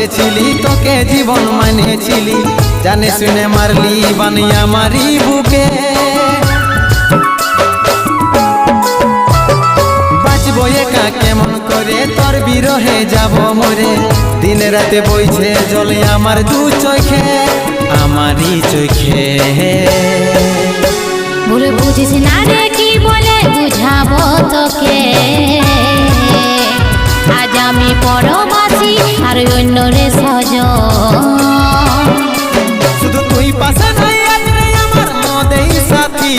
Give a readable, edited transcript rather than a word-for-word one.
বসেছিলি তোকে জীবন মানেছিলি, জানে শুনে মারলি বানিয়া মারি বুকে। বাঁচবো একা কেমন করে তোর বিরহে যাব মরে, দিন রাতে বইছে জলে আমার দু চোখে, আমারই চোখে। ভুল বুঝিস না রে কি বলে বুঝাবো তোকে, আজ আমি পরবাসী আর অন্য রে সজন। শুধু তুই পাশে নাই আজ রে আমার মদেই সাথী।